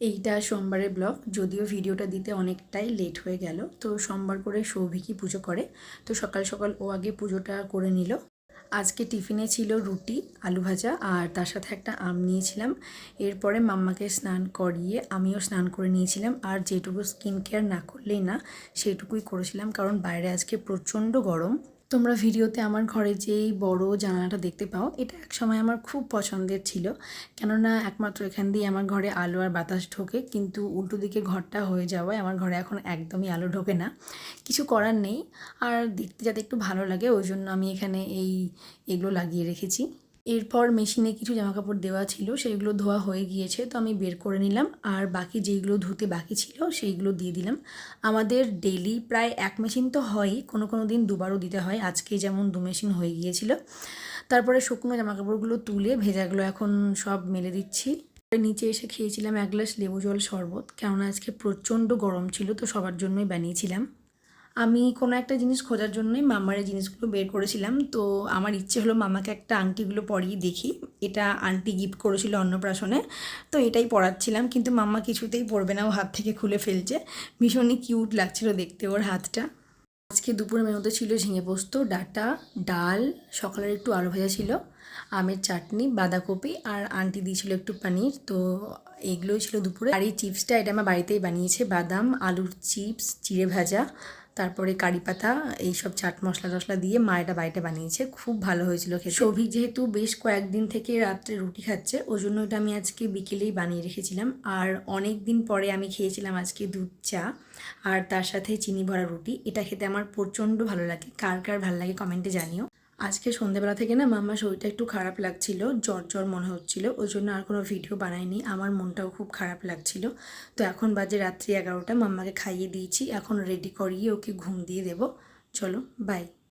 এইটা সোমবারের ব্লগ। যদিও ভিডিওটা দিতে অনেকটাই লেট হয়ে গেল, তো সোমবার করে সৌভিকই পুজো করে, তো সকাল সকাল ও আগে পুজোটা করে নিল। আজকে টিফিনে ছিল রুটি, আলু ভাজা, আর তার সাথে একটা আম নিয়েছিলাম। এরপরে মাম্মাকে স্নান করিয়ে আমিও স্নান করে নিয়েছিলাম, আর যেটুকু স্কিন কেয়ার না করলেই না সেইটুকুই করেছিলাম, কারণ বাইরে আজকে প্রচণ্ড গরম। তোমরা ভিডিওতে আমার ঘরে যেই বড় জানালাটা দেখতে পাও, এটা একসময় আমার খুব পছন্দের ছিল, কেননা একমাত্র এখান দিয়ে আমার ঘরে আলো আর বাতাস ঢোকে। কিন্তু উল্টো দিকে ঘরটা হয়ে যাওয়ায় আমার ঘরে এখন একদমই আলো ঢোকে না। কিছু করার নেই, আর দেখতে যাতে একটু ভালো লাগে ওই জন্য আমি এখানে এগুলো লাগিয়ে রেখেছি। এরপর মেশিনে কিছু জামাকাপড় দেওয়া ছিল, সেইগুলো ধোয়া হয়ে গিয়েছে, তো আমি বের করে নিলাম, আর বাকি যেইগুলো ধুতে বাকি ছিল সেইগুলো দিয়ে দিলাম। আমাদের ডেলি প্রায় এক মেশিন তো হয়ই, কোনো কোনো দিন দুবারও দিতে হয়। আজকে যেমন 2 মেশিন হয়ে গিয়েছিল। তারপরে শুকনো জামাকাপড়গুলো তুলে ভেজাগুলো এখন সব মেলে দিচ্ছি। নিচে এসে খেয়েছিলাম 1 গ্লাস লেবু জল শরবত, কেননা আজকে প্রচণ্ড গরম ছিল, তো সবার জন্যই বানিয়েছিলাম। আমি কোনো একটা জিনিস খোঁজার জন্যই মাম্মার এই জিনিসগুলো বের করেছিলাম, তো আমার ইচ্ছে হলো মামাকে একটা আংটিগুলো পরিয়ে দেখি। এটা আন্টি গিফট করেছিল অন্নপ্রাশনে, তো এটাই পরাচ্ছিলাম, কিন্তু মাম্মা কিছুতেই পরবে না, ও হাত থেকে খুলে ফেলছে। ভীষণই কিউট লাগছিল দেখতে ওর হাতটা। আজকে দুপুরের মেনুতে ছিল ঝিঙে পোস্ত, ডাঁটা, ডাল, সকালের একটু আলু ভাজা ছিল, আমের চাটনি, বাঁধাকপি, আর আন্টি দিয়েছিল একটু পনির। তো এইগুলোই ছিল দুপুরে। আর এই চিপসটা এটা আমার বাড়িতেই বানিয়েছে, বাদাম আলুর চিপস, চিড়ে ভাজা, তারপরে কারি পাতা, এইসব চাট মশলা টশলা দিয়ে মা এটা বাড়িতে বানিয়েছে, খুব ভালো হয়েছিল খেতে। সৌভিক যেহেতু বেশ কয়েকদিন থেকে রাত্রে রুটি খাচ্ছে, ওই জন্য এটা আমি আজকে বিকেলেই বানিয়ে রেখেছিলাম। আর অনেক দিন পরে আমি খেয়েছিলাম আজকে দুধ চা, আর তার সাথে চিনি ভরা রুটি। এটা খেতে আমার প্রচণ্ড ভালো লাগে, কার কার ভালো লাগে কমেন্টে জানিও। আজকে সন্ধ্যেবেলা থেকে না মাম্মার শরীরটা একটু খারাপ লাগছিল, জ্বর জ্বর মনে হচ্ছিল, ওই জন্য আর কোনো ভিডিও বানাইনি। আমার মনটাও খুব খারাপ লাগছিল। তো এখন বাজে রাত্রি 11টা, মাম্মাকে খাইয়ে দিয়েছি, এখন রেডি করিয়ে ওকে ঘুম দিয়ে দেবো। চলো বাই।